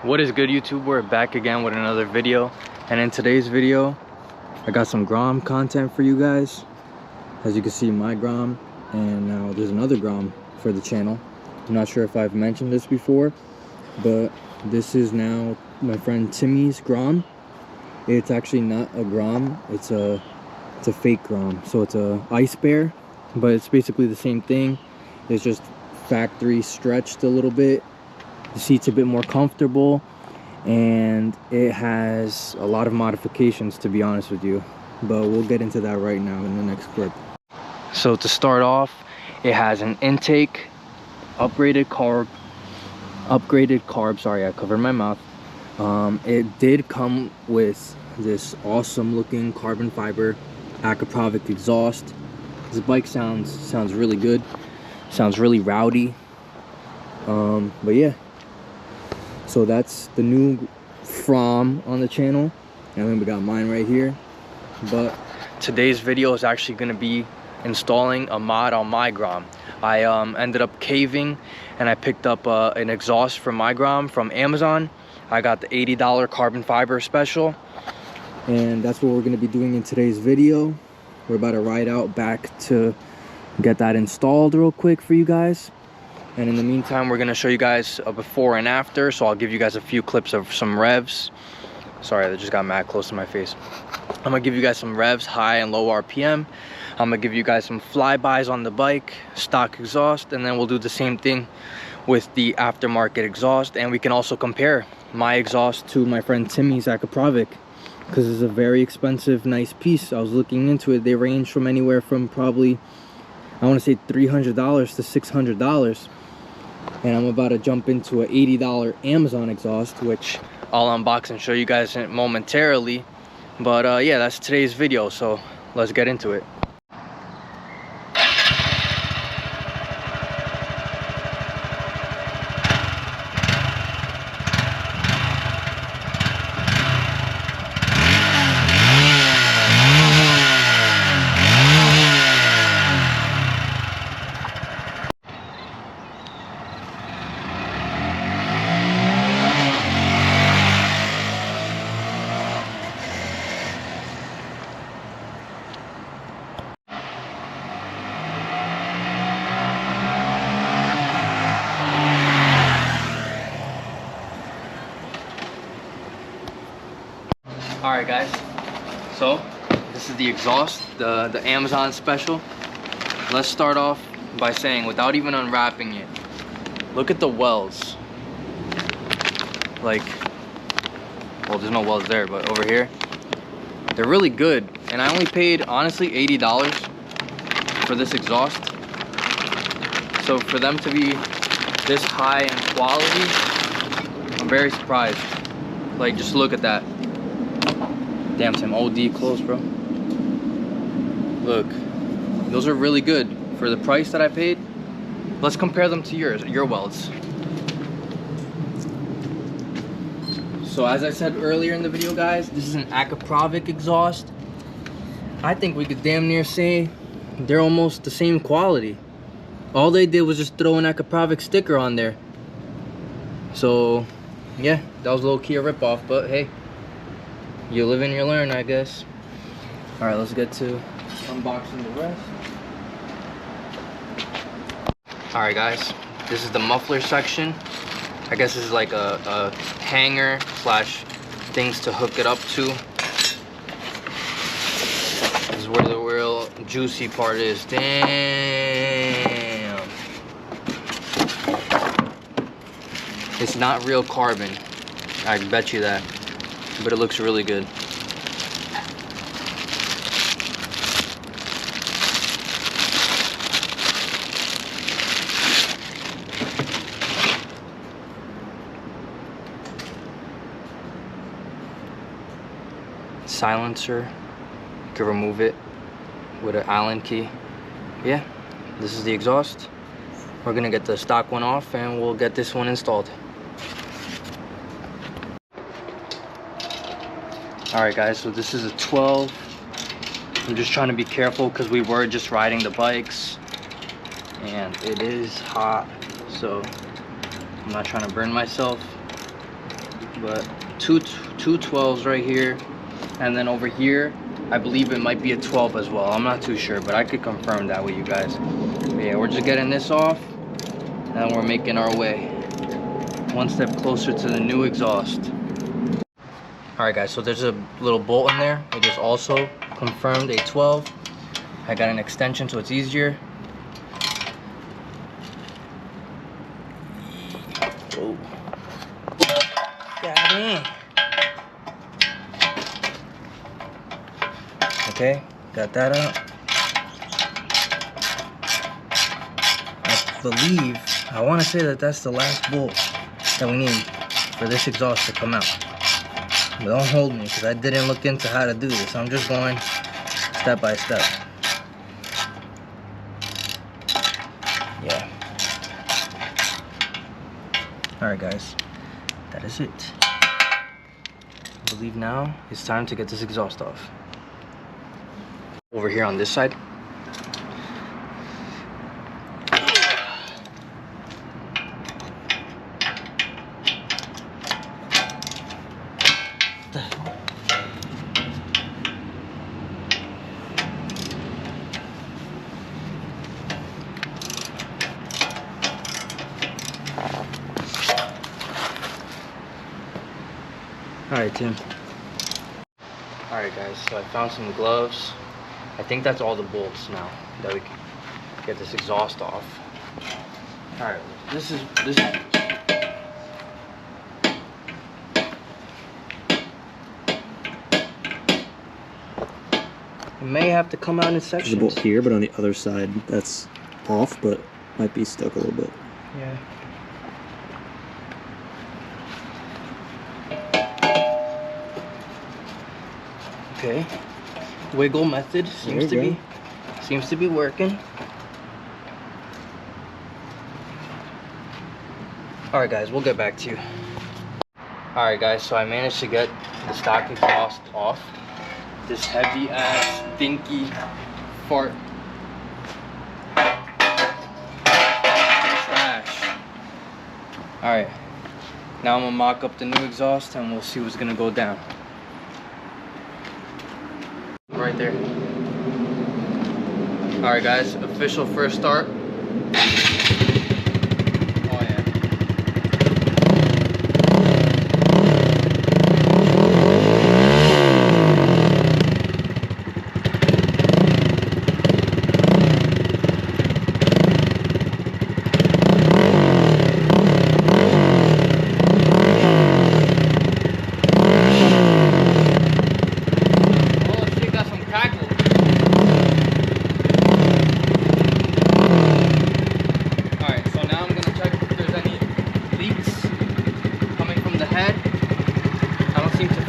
What is good, YouTube? We're back again with another video, and in today's video I got some Grom content for you guys. As you can see, my Grom, and now there's another Grom for the channel. I'm not sure if I've mentioned this before, but this is now my friend Timmy's Grom. It's actually not a Grom, it's a fake Grom. So it's a ice bear, but it's basically the same thing. It's just factory stretched a little bit. The seat's a bit more comfortable, and it has a lot of modifications, to be honest with you, but we'll get into that right now in the next clip. So to start off, it has an intake, upgraded carb, sorry, I covered my mouth. It did come with this awesome looking carbon fiber Akrapovic exhaust. This bike sounds really good, sounds really rowdy. But yeah, so that's the new From on the channel, and then we got mine right here. But today's video is actually going to be installing a mod on my Grom. I ended up caving and I picked up an exhaust from my Grom from Amazon. I got the $80 carbon fiber special, and that's what we're going to be doing in today's video. We're about to ride out back to get that installed real quick for you guys. And in the meantime, we're gonna show you guys a before and after. So I'll give you guys a few clips of some revs. Sorry, that just got mad close to my face. I'm gonna give you guys some revs, high and low RPM. I'm gonna give you guys some flybys on the bike, stock exhaust, and then we'll do the same thing with the aftermarket exhaust. And we can also compare my exhaust to my friend Timmy's Akrapovic, because it's a very expensive, nice piece. I was looking into it. They range from anywhere from probably, I want to say $300 to $600. And I'm about to jump into an $80 Amazon exhaust, which I'll unbox and show you guys momentarily. But yeah, that's today's video, so let's get into it. Alright guys, so this is the exhaust, the Amazon special. Let's start off by saying, without even unwrapping it, look at the welds. Like, well, there's no welds there, but over here, they're really good. And I only paid, honestly, $80 for this exhaust. So for them to be this high in quality, I'm very surprised. Like, just look at that. Damn, Tim, OD close, bro. Look, those are really good for the price that I paid. Let's compare them to your welds. So as I said earlier in the video, guys, this is an Akrapovic exhaust. I think we could damn near say they're almost the same quality. All they did was just throw an Akrapovic sticker on there. So yeah, that was low-key a ripoff, but hey, you live and you learn, I guess. All right, let's get to unboxing the rest. All right, guys, this is the muffler section. I guess this is like a hanger slash things to hook it up to. This is where the real juicy part is. Damn. It's not real carbon, I bet you that. But it looks really good. Silencer, you can remove it with an Allen key. Yeah, this is the exhaust. We're gonna get the stock one off and we'll get this one installed. Alright guys, so this is a 12. I'm just trying to be careful because we were just riding the bikes and it is hot, so I'm not trying to burn myself. but two 12s right here, and then over here I believe it might be a 12 as well. I'm not too sure, but I could confirm that with you guys. But yeah, we're just getting this off and we're making our way one step closer to the new exhaust. All right guys, so there's a little bolt in there. It is also confirmed a 12. I got an extension so it's easier. Oh, got in. Okay, got that out. I want to say that that's the last bolt that we need for this exhaust to come out. But don't hold me because I didn't look into how to do this. I'm just going step by step. Yeah. Alright guys, that is it. I believe now it's time to get this exhaust off. Over here on this side. Alright, Tim. Alright guys, so I found some gloves. I think that's all the bolts now that we can get this exhaust off. Alright, this is it may have to come out in sections. There's a bolt here, but on the other side that's off, but might be stuck a little bit. Yeah. Okay. Wiggle method seems to be working. Alright guys, we'll get back to you. Alright guys, so I managed to get the stock exhaust off. This heavy ass stinky fart trash. Alright, now I'm gonna mock up the new exhaust and we'll see what's gonna go down. Right there. Alright guys, official first start. Oh yeah.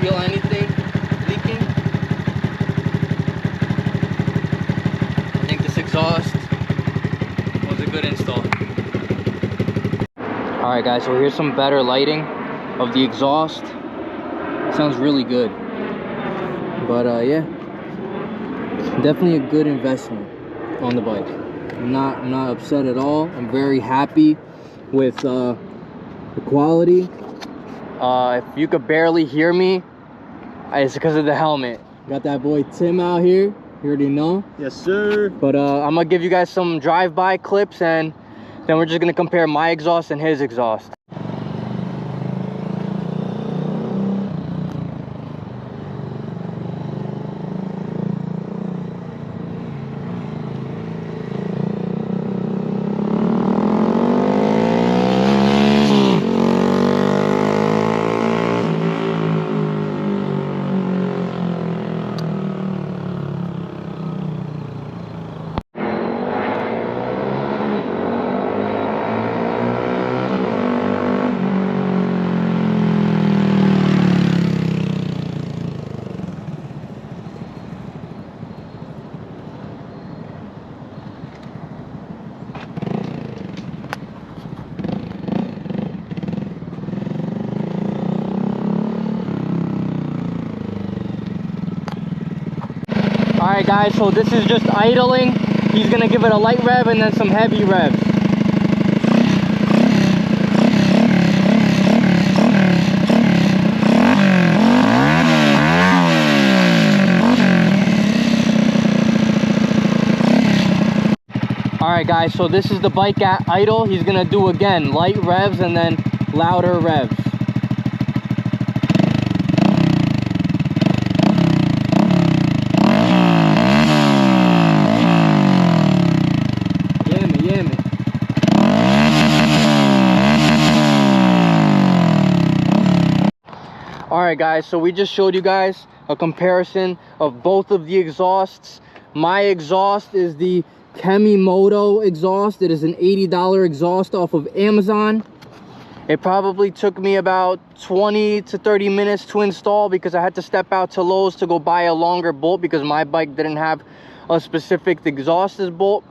Feel anything leaking. I think this exhaust was a good install. Alright guys, so here's some better lighting of the exhaust. It sounds really good. But yeah, definitely a good investment on the bike. I'm not upset at all. I'm very happy with the quality. If you could barely hear me, it's because of the helmet. Got that boy Tim out here. You already know. Yes, sir. But I'm gonna give you guys some drive-by clips, and then we're just gonna compare my exhaust and his exhaust. Alright guys, so this is just idling. He's gonna give it a light rev and then some heavy revs. right, guys, so this is the bike at idle. He's gonna do again light revs and then louder revs. Yammy. All right, guys, so we just showed you guys a comparison of both of the exhausts. My exhaust is the Kemimoto exhaust. It is an $80 exhaust off of Amazon. It probably took me about 20 to 30 minutes to install because I had to step out to Lowe's to go buy a longer bolt because my bike didn't have a specific exhaust bolt.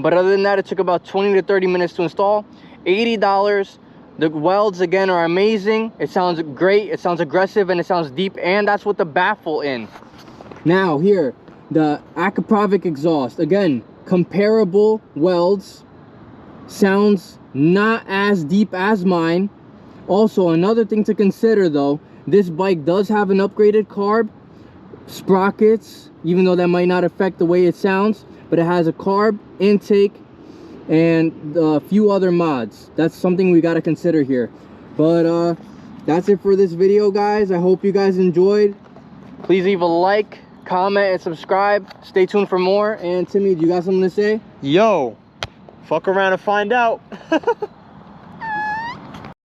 But other than that, it took about 20 to 30 minutes to install. $80. The welds again are amazing. It sounds great, it sounds aggressive, and it sounds deep, and that's with the baffle in. Now here, the Akrapovic exhaust, again, comparable welds, sounds not as deep as mine. Also, another thing to consider though, this bike does have an upgraded carb, sprockets, even though that might not affect the way it sounds, but it has a carb intake and a few other mods. That's something we got to consider here. But that's it for this video, guys. I hope you guys enjoyed. Please leave a like, comment, and subscribe. Stay tuned for more. And Timmy, do you got something to say? Yo, fuck around and find out.